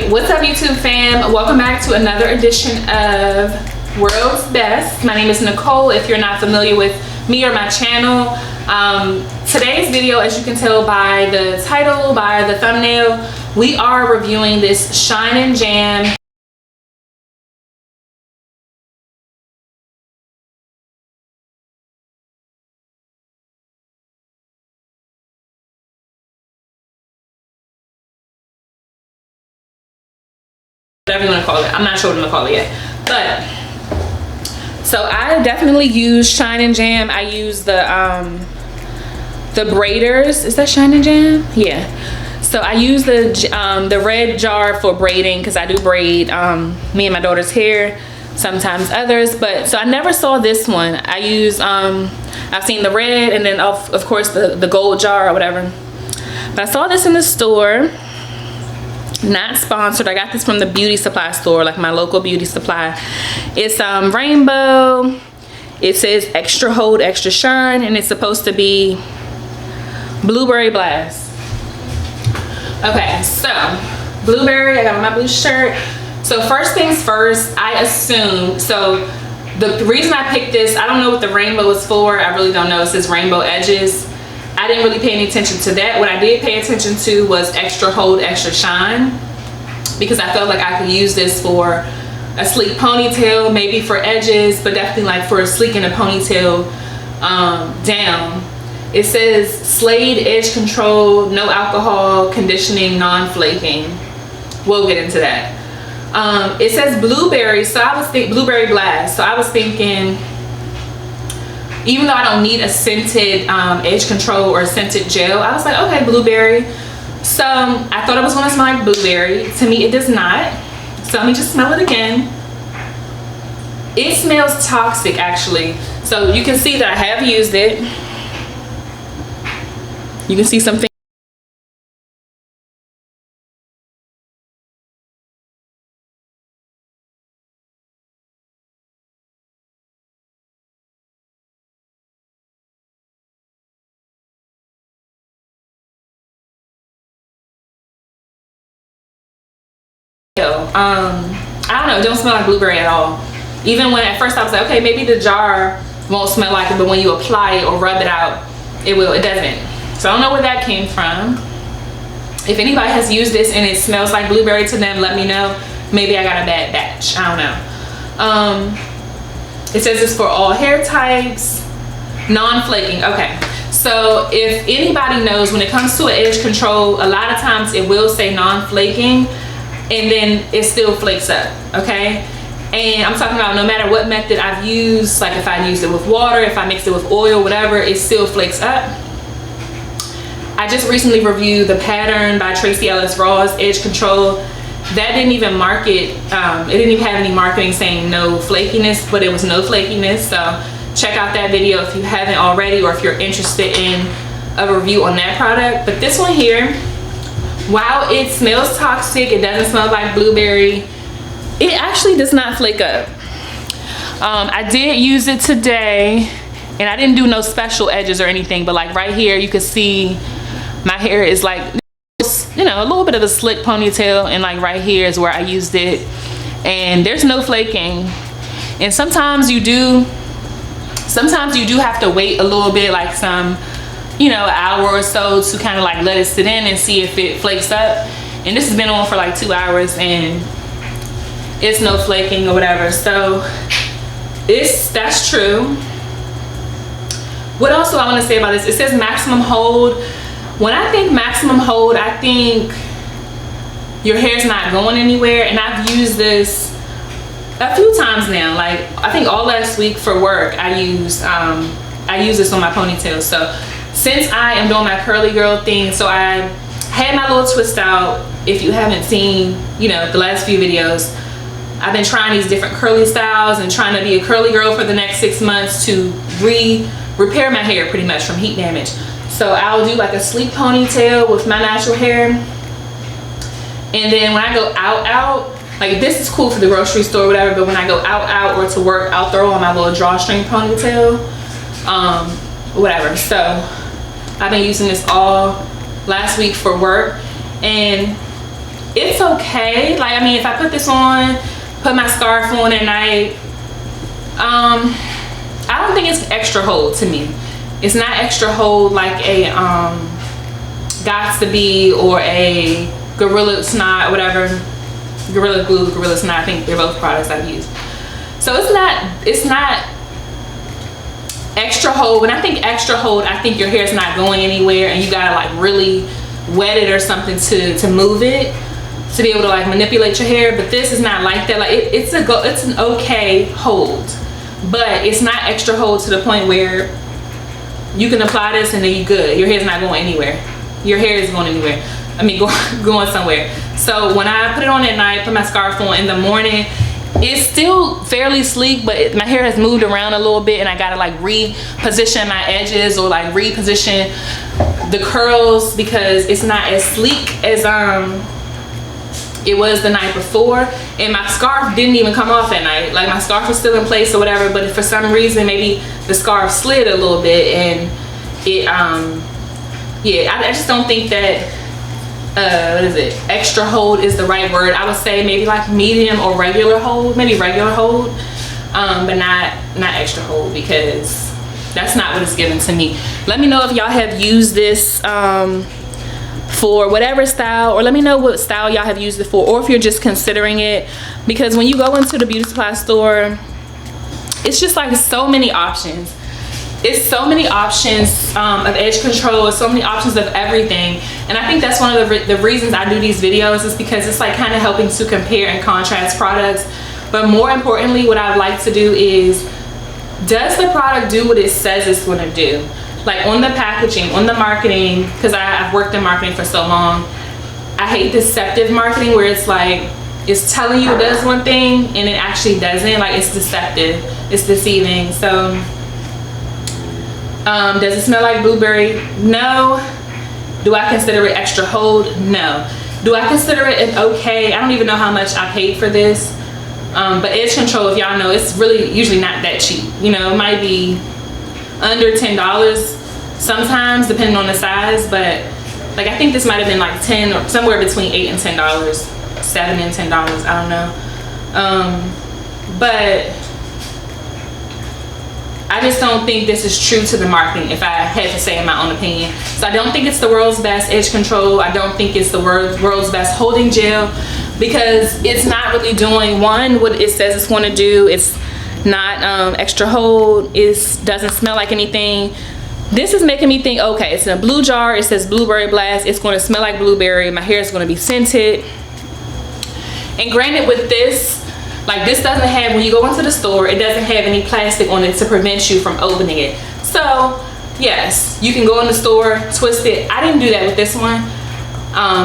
right, what's up YouTube fam? Welcome back to another edition of World's Best. My name is Nicole if you're not familiar with me or my channel. Today's video, as you can tell by the title, by the thumbnail, we are reviewing this Shine and Jam whatever you want to call it. I'm not sure what I'm gonna call it yet. But so I definitely use Shine and Jam. I use the braiders. Is that Shine and Jam? Yeah. So I use the red jar for braiding because I do braid me and my daughter's hair, sometimes others. But so I never saw this one. I use I've seen the red and then of course the gold jar or whatever. But I saw this in the store. Not sponsored. I got this from the beauty supply store, like my local beauty supply. It's rainbow. It says extra hold, extra shine, and it's supposed to be blueberry blast. Okay, so blueberry, I got on my blue shirt. So first things first, I assume, so the reason I picked this, I don't know what the rainbow is for. I really don't know. It says rainbow edges. I didn't really pay any attention to that. What I did pay attention to was extra hold, extra shine, because I felt like I could use this for a sleek ponytail, maybe for edges, but definitely like for a sleek and a ponytail down. It says Slade edge control, no alcohol, conditioning, non-flaking. We'll get into that. It says blueberry, so I was thinking blueberry blast. So I was thinking, even though I don't need a scented edge control or a scented gel, I was like, okay, blueberry. So I thought it was gonna smell like blueberry. To me, it does not. So let me just smell it again. It smells toxic, actually. So you can see that I have used it. You can see something. I don't know, it don't smell like blueberry at all. Even when at first I was like, okay, maybe the jar won't smell like it, but when you apply it or rub it out, it will. It doesn't. So I don't know where that came from. If anybody has used this and it smells like blueberry to them, let me know. Maybe I got a bad batch. I don't know. It says it's for all hair types, non-flaking. Okay. So if anybody knows, when it comes to an edge control, a lot of times it will say non-flaking, and then it still flakes up, okay? And I'm talking about no matter what method I've used, like if I use it with water, if I mix it with oil, whatever, it still flakes up. I just recently reviewed the Pattern by Tracee Ellis Ross Edge Control. That didn't even market, it didn't even have any marketing saying no flakiness, but it was no flakiness. So check out that video if you haven't already, or if you're interested in a review on that product. But this one here, while it smells toxic, it doesn't smell like blueberry, it actually does not flake up. I did use it today, and I didn't do no special edges or anything, but like right here, you can see my hair is like, you know, a little bit of a slick ponytail, and like right here is where I used it, and there's no flaking. And sometimes you do have to wait a little bit, like some, you know, an hour or so to kind of like let it sit in and see if it flakes up. And this has been on for like 2 hours and it's no flaking or whatever. So that's true. What else do I want to say about this? It says maximum hold. When I think maximum hold, I think your hair's not going anywhere. And I've used this a few times now. Like I think all last week for work, I used this on my ponytail. So since I am doing my curly girl thing, so I had my little twist out. If you haven't seen, you know, the last few videos, I've been trying these different curly styles and trying to be a curly girl for the next 6 months to repair my hair pretty much from heat damage. So I'll do like a sleek ponytail with my natural hair. And then when I go out, like this is cool for the grocery store or whatever, but when I go out or to work, I'll throw on my little drawstring ponytail, whatever. So I've been using this all last week for work, and it's okay. Like, I mean, if I put this on, put my scarf on at night, I don't think it's extra hold to me. It's not extra hold like a Gots to Be or a Gorilla Snot, whatever. Gorilla Glue, Gorilla Snot, I think they're both products I've used. So it's not extra hold. When I think extra hold, I think your hair is not going anywhere and you gotta like really wet it or something to move it, to be able to like manipulate your hair. But this is not like that. Like it's an okay hold, but it's not extra hold to the point where you can apply this and then you're good. Your hair's not going anywhere. Your hair is going anywhere. I mean, going somewhere. So when I put it on at night, put my scarf on in the morning, it's still fairly sleek, but my hair has moved around a little bit and I gotta like reposition my edges or like reposition the curls because it's not as sleek as it was the night before. And my scarf didn't even come off at night. Like my scarf was still in place or whatever, but for some reason maybe the scarf slid a little bit and it yeah, I just don't think that what is it, extra hold is the right word. I would say maybe like medium or regular hold, maybe regular hold, but not extra hold, because that's not what it's given to me. Let me know if y'all have used this for whatever style, or let me know what style y'all have used it for, or if you're just considering it, because when you go into the beauty supply store, it's just like so many options. It's so many options of edge control, so many options of everything. And I think that's one of the reasons I do these videos, is because it's like kind of helping to compare and contrast products. But more importantly, what I'd like to do is, does the product do what it says it's going to do? Like on the packaging, on the marketing, because I've worked in marketing for so long. I hate deceptive marketing where it's like, it's telling you it does one thing and it actually doesn't. Like it's deceptive, it's deceiving. So does it smell like blueberry? No. Do I consider it extra hold? No. Do I consider it an okay? I don't even know how much I paid for this. But edge control, if y'all know, it's really usually not that cheap. You know, it might be under $10 sometimes, depending on the size. But like, I think this might have been like 10 or somewhere between $8 and $10, $7 and $10. I don't know. But I just don't think this is true to the marketing, if I had to say in my own opinion. So I don't think it's the world's best edge control. I don't think it's the world's best holding gel, because it's not really doing, one, what it says it's going to do. It's not extra hold. It doesn't smell like anything. This is making me think, okay, it's in a blue jar. It says blueberry blast. It's going to smell like blueberry. My hair is going to be scented. And granted, with this, like this doesn't have, when you go into the store, it doesn't have any plastic on it to prevent you from opening it. So yes, you can go in the store, twist it. I didn't do that with this one.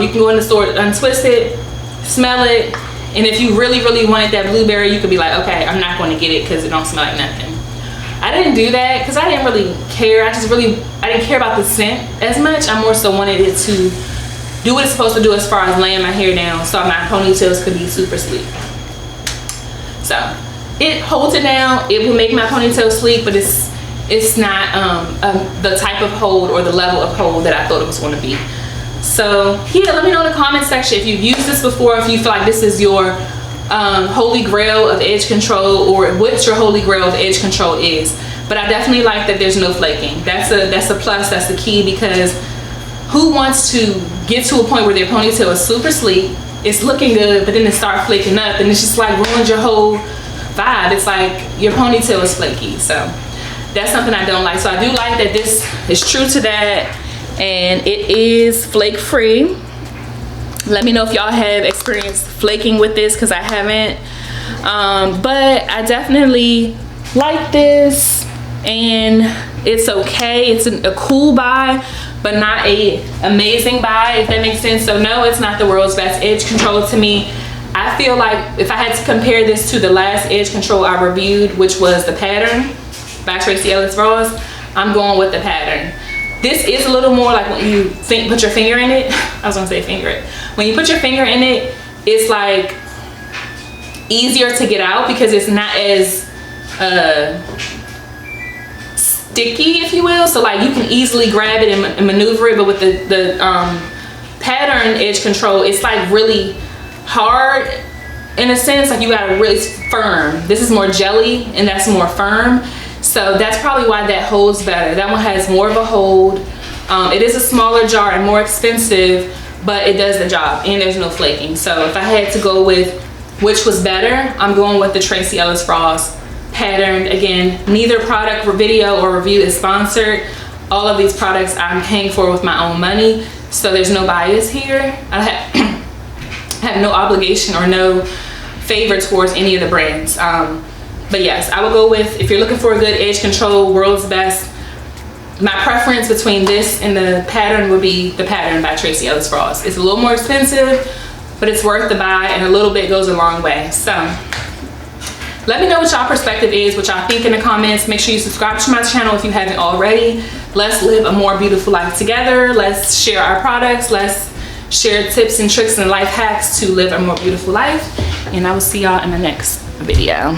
You can go in the store, untwist it, smell it, and if you really, really wanted that blueberry, you could be like, okay, I'm not going to get it because it don't smell like nothing. I didn't do that because I didn't really care. I didn't care about the scent as much. I more so wanted it to do what it's supposed to do as far as laying my hair down so my ponytails could be super sleek. So it holds it down. It will make my ponytail sleek, but it's not the type of hold or the level of hold that I thought it was going to be. So yeah, let me know in the comment section if you've used this before, if you feel like this is your holy grail of edge control, or what your holy grail of edge control is. But I definitely like that there's no flaking. That's a plus, that's the key, because who wants to get to a point where their ponytail is super sleek, it's looking good, but then it starts flaking up and it's just like ruins your whole vibe. It's like your ponytail is flaky. So that's something I don't like. So I do like that this is true to that, and it is flake free. Let me know if y'all have experienced flaking with this, because I haven't. But I definitely like this, and it's okay. It's a cool buy, but not a amazing buy, if that makes sense. So no, it's not the world's best edge control to me. I feel like if I had to compare this to the last edge control I reviewed, which was the Pattern by Tracee Ellis Ross, I'm going with the Pattern. This is a little more like when you put your finger in it. I was gonna say finger it. When you put your finger in it, it's like easier to get out because it's not as sticky, if you will. So like you can easily grab it and maneuver it. But with the Pattern, pattern edge control, it's like really hard in a sense, like you gotta really firm. This is more jelly and that's more firm. So that's probably why that holds better. That one has more of a hold. It is a smaller jar and more expensive, but it does the job and there's no flaking. So if I had to go with which was better, I'm going with the Tracee Ellis Ross patterned. Again, neither product video or review is sponsored. All of these products I'm paying for with my own money, so there's no bias here. I have no obligation or no favor towards any of the brands. But yes, I will go with, if you're looking for a good edge control, world's best, my preference between this and the pattern would be the pattern by Tracee Ellis Ross. It's a little more expensive, but it's worth the buy, and a little bit goes a long way. So let me know what y'all perspective is, what y'all think in the comments. Make sure you subscribe to my channel if you haven't already. Let's live a more beautiful life together. Let's share our products. Let's share tips and tricks and life hacks to live a more beautiful life. And I will see y'all in the next video.